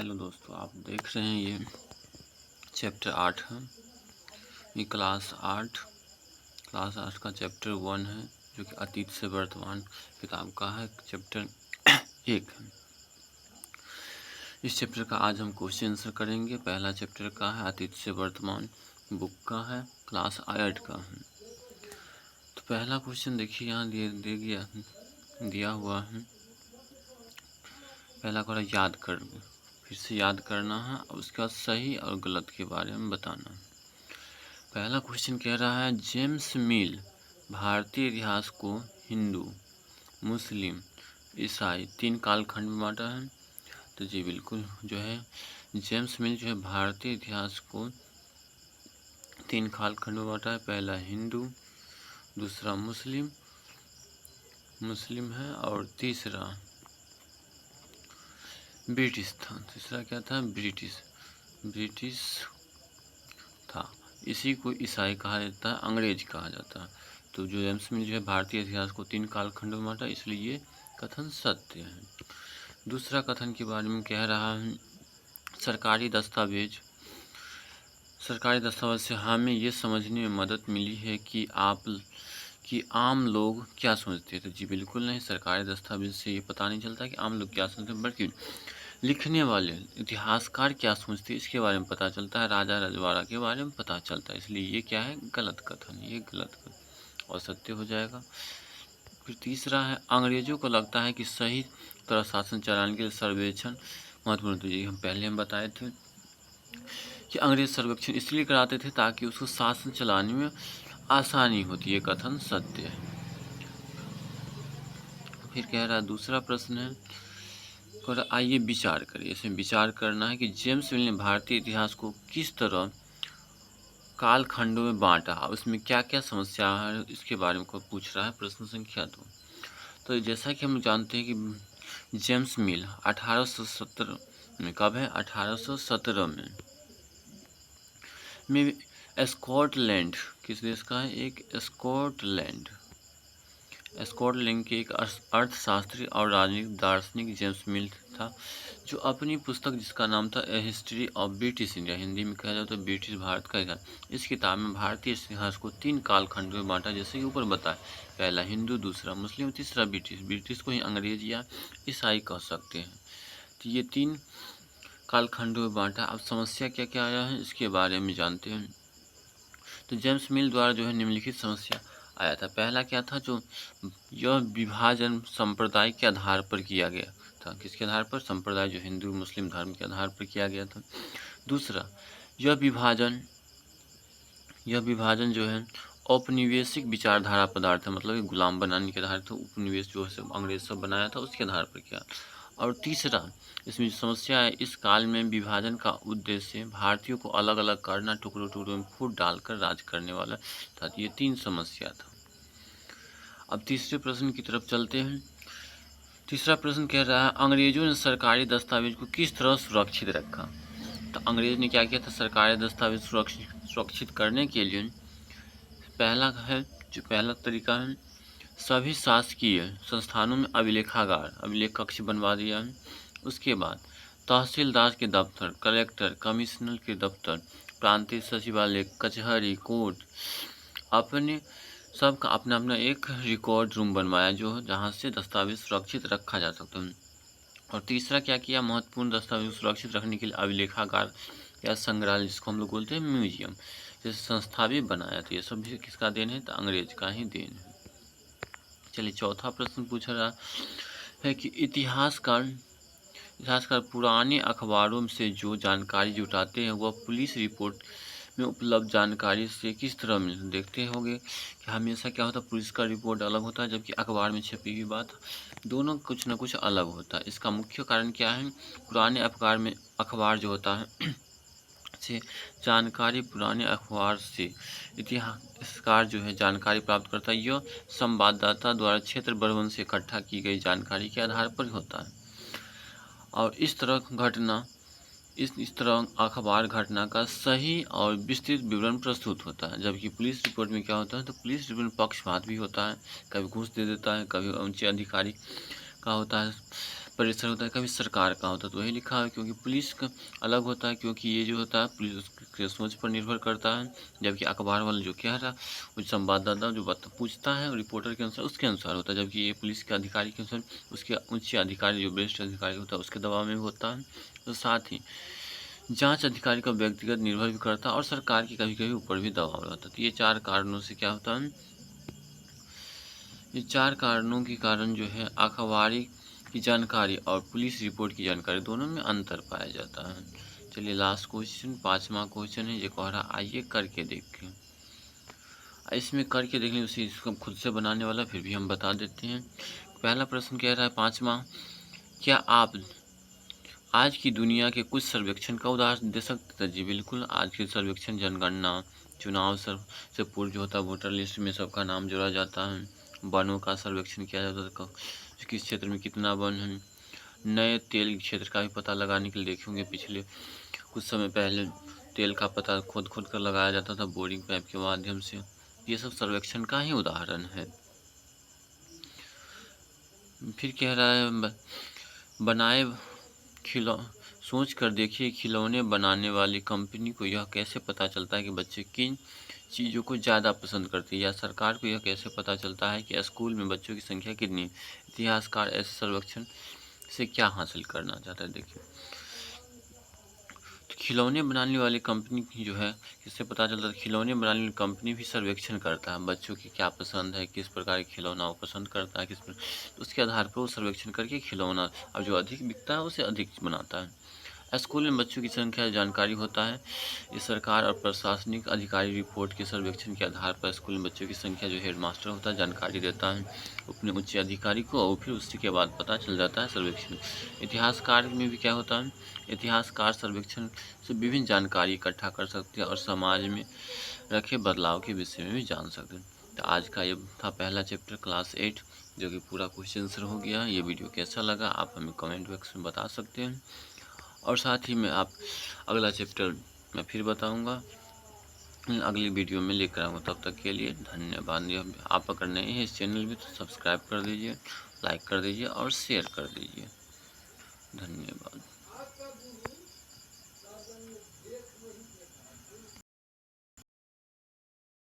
Hello दोस्तों, आप देख रहे हैं ये चैप्टर 8 है। ये क्लास 8 का चैप्टर 1 है, जो कि अतीत से वर्तमान किताब का है। चैप्टर 1 है। इस चैप्टर का आज हम क्वेश्चन आंसर करेंगे। पहला चैप्टर का है अतीत से वर्तमान, बुक का है, क्लास 8 का है। तो पहला क्वेश्चन देखिए, यहाँ दिया हुआ है। पहला को याद कर, फिर से याद करना है और उसके बाद सही और गलत के बारे में बताना है। पहला क्वेश्चन कह रहा है, जेम्स मिल भारतीय इतिहास को हिंदू, मुस्लिम, ईसाई 3 कालखंड में बांटा है। तो जी बिल्कुल, जो है जेम्स मिल जो है भारतीय इतिहास को 3 कालखंड में बांटा है। पहला हिंदू, दूसरा मुस्लिम है, और तीसरा ब्रिटिश था। तीसरा क्या था? ब्रिटिश था। इसी को ईसाई कहा जाता है, अंग्रेज कहा जाता है। तो जो जेम्स मिल जो है भारतीय इतिहास को 3 कालखंडों में बांटा, इसलिए ये कथन सत्य है। दूसरा कथन के बारे में कह रहा है, सरकारी दस्तावेज से हमें ये समझने में मदद मिली है कि आम लोग क्या सोचते थे। जी बिल्कुल नहीं, सरकारी दस्तावेज से ये पता नहीं चलता कि आम लोग क्या सोचते हैं, बल्कि लिखने वाले इतिहासकार क्या सोचते हैं इसके बारे में पता चलता है। राजा रजवाड़ा के बारे में पता चलता है, इसलिए ये क्या है? गलत कथन। ये गलत कथन और सत्य हो जाएगा। फिर तीसरा है, अंग्रेजों को लगता है कि सही तरह शासन चलाने के लिए सर्वेक्षण महत्वपूर्ण। तो ये हम बताए थे कि अंग्रेज सर्वेक्षण इसलिए कराते थे ताकि उसको शासन चलाने में आसानी होती है। कथन सत्य है। फिर कह रहा है, दूसरा प्रश्न है, और आइए विचार करिए। इसमें विचार करना है कि जेम्स मिल ने भारतीय इतिहास को किस तरह कालखंडों में बांटा, उसमें क्या क्या समस्या है इसके बारे में पूछ रहा है। प्रश्न संख्या 2। तो जैसा कि हम जानते हैं कि जेम्स मिल 1817 में, कब है? 1817 में स्कॉटलैंड, किस देश का है? एक स्कॉटलैंड के एक अर्थशास्त्री और राजनीतिक दार्शनिक जेम्स मिल था, जो अपनी पुस्तक जिसका नाम था a history of British India, Hindi में कहा जाए तो ब्रिटिश भारत का इतिहास, इस किताब में भारतीय इतिहास को 3 कालखंड में बांटा, जैसे कि ऊपर बताया। पहला हिंदू, दूसरा मुस्लिम, तीसरा ब्रिटिश को ही अंग्रेज या ईसाई कह सकते हैं। तो ये 3 कालखंडों में बांटा। अब समस्या क्या क्या आया है इसके बारे में जानते हैं। तो जेम्स मिल द्वारा जो है निम्नलिखित समस्या आया था। पहला क्या था? जो यह विभाजन संप्रदाय के आधार पर किया गया था। किसके आधार पर? संप्रदाय, जो हिंदू मुस्लिम धर्म के आधार पर किया गया था। दूसरा, यह विभाजन जो है औपनिवेशिक विचारधारा पदार्थ है, मतलब गुलाम बनाने के आधार पर उपनिवेश जो है अंग्रेज सब बनाया था, उसके आधार पर किया। और तीसरा, इसमें जो समस्या है, इस काल में विभाजन का उद्देश्य भारतीयों को अलग अलग करना, टुकड़ों में फूट डालकर राज करने वाला था। ये 3 समस्या था। अब तीसरे प्रश्न की तरफ चलते हैं। तीसरा प्रश्न कह रहा है, अंग्रेजों ने सरकारी दस्तावेज को किस तरह सुरक्षित रखा। तो अंग्रेज ने क्या किया था? सरकारी दस्तावेज सुरक्षित करने के लिए पहला तरीका है, सभी शासकीय संस्थानों में अभिलेख कक्ष बनवा दिया है। उसके बाद तहसीलदार के दफ्तर, कलेक्टर, कमिश्नर के दफ्तर, प्रांतीय सचिवालय, कचहरी, कोर्ट, सबका अपना अपना एक रिकॉर्ड रूम बनवाया, जो जहाँ से दस्तावेज सुरक्षित रखा जा सकता है। और तीसरा क्या किया? महत्वपूर्ण दस्तावेज सुरक्षित रखने के लिए अभिलेखागार या संग्रहालय, जिसको हम लोग बोलते हैं म्यूजियम, जैसे संस्था भी बनाया। तो ये सब भी किसका देन है? तो अंग्रेज का ही देन है। चलिए, चौथा प्रश्न पूछ रहा है कि इतिहासकार पुराने अखबारों से जो जानकारी जुटाते हैं, वह पुलिस रिपोर्ट में उपलब्ध जानकारी से किस तरह मिल। देखते होंगे कि हमेशा क्या होता है, पुलिस का रिपोर्ट अलग होता है, जबकि अखबार में छपी हुई बात दोनों कुछ न कुछ अलग होता है। इसका मुख्य कारण क्या है? पुराने अखबार जो होता है से जानकारी, पुराने अखबार से इतिहासकार जो है जानकारी प्राप्त करता है, यह संवाददाता द्वारा क्षेत्र प्रबंधन से इकट्ठा की गई जानकारी के आधार पर होता है। और इस तरह अखबार घटना का सही और विस्तृत विवरण प्रस्तुत होता है। जबकि पुलिस रिपोर्ट में क्या होता है? तो पुलिस रिपोर्ट में पक्षपात भी होता है, कभी घूस दे देता है, कभी ऊंचे अधिकारी का होता है परिसर होता है, कभी सरकार का होता है। तो वही लिखा है, क्योंकि पुलिस का अलग होता है, क्योंकि ये जो होता है पुलिस के सोच पर निर्भर करता है, जबकि अखबार वाला जो कह रहा वो संवाददाता जो बात पूछता है रिपोर्टर के अनुसार उसके अनुसार होता है, जबकि ये पुलिस के अधिकारी के अनुसार उसके उच्च अधिकारी जो वरिष्ठ अधिकारी होता है उसके दबाव में भी होता है। तो साथ ही जांच अधिकारी का व्यक्तिगत निर्भर भी करता है और सरकार की कभी कभी ऊपर भी दबाव रहता है। तो ये 4 कारणों से क्या होता है, ये 4 कारणों के कारण जो है अखबारी की जानकारी और पुलिस रिपोर्ट की जानकारी दोनों में अंतर पाया जाता है। चलिए लास्ट क्वेश्चन 5वां क्वेश्चन है, ये कह रहा आइए करके देखें। इसमें करके देख लें, उसी इसको खुद से बनाने वाला फिर भी हम बता देते हैं। पहला प्रश्न कह रहा है 5वां, क्या आप आज की दुनिया के कुछ सर्वेक्षण का उदाहरण दे सकते हैं? जी बिल्कुल, आज के सर्वेक्षण जनगणना, चुनाव से पूर्व जो होता है वोटर लिस्ट में सबका नाम जोड़ा जाता है, वनों का सर्वेक्षण किया जाता है, किस क्षेत्र में कितना वन है, नए तेल क्षेत्र का भी पता लगाने के लिए देखेंगे। पिछले कुछ समय पहले तेल का पता खुद कर लगाया जाता था बोरिंग पाइप के माध्यम से। ये सब सर्वेक्षण का ही उदाहरण है। फिर कह रहा है बनाए खिलौ सोच कर देखिए, खिलौने बनाने वाली कंपनी को यह कैसे पता चलता है कि बच्चे किन चीज़ों को ज़्यादा पसंद करते हैं, या सरकार को यह कैसे पता चलता है कि स्कूल में बच्चों की संख्या कितनी है? इतिहासकार ऐसे सर्वेक्षण से क्या हासिल करना चाहता है? देखिए, तो खिलौने बनाने वाली कंपनी की जो है किससे पता चलता है? खिलौने बनाने वाली कंपनी भी सर्वेक्षण करता है, बच्चों की क्या पसंद है, किस प्रकार के खिलौना वो पसंद करता है, तो उसके आधार पर वो सर्वेक्षण करके खिलौना अब जो अधिक बिकता है उसे अधिक बनाता है। स्कूल में बच्चों की संख्या जानकारी होता है, ये सरकार और प्रशासनिक अधिकारी रिपोर्ट के सर्वेक्षण के आधार पर स्कूल में बच्चों की संख्या जो हेडमास्टर होता है जानकारी देता है अपने उच्च अधिकारी को, और फिर उसी के बाद पता चल जाता है सर्वेक्षण। इतिहासकार में भी क्या होता है, इतिहासकार सर्वेक्षण से विभिन्न जानकारी इकट्ठा कर सकते हैं और समाज में रखे बदलाव के विषय में भी जान सकते हैं। तो आज का ये था पहला चैप्टर क्लास 8, जो कि पूरा क्वेश्चन आंसर हो गया। ये वीडियो कैसा लगा आप हमें कमेंट बॉक्स में बता सकते हैं, और साथ ही में आप अगला चैप्टर मैं फिर बताऊंगा, अगली वीडियो में लेकर आऊँगा। तब तक के लिए धन्यवाद। आप अगर नए हैं इस चैनल में तो सब्सक्राइब कर दीजिए, लाइक कर दीजिए और शेयर कर दीजिए। धन्यवाद।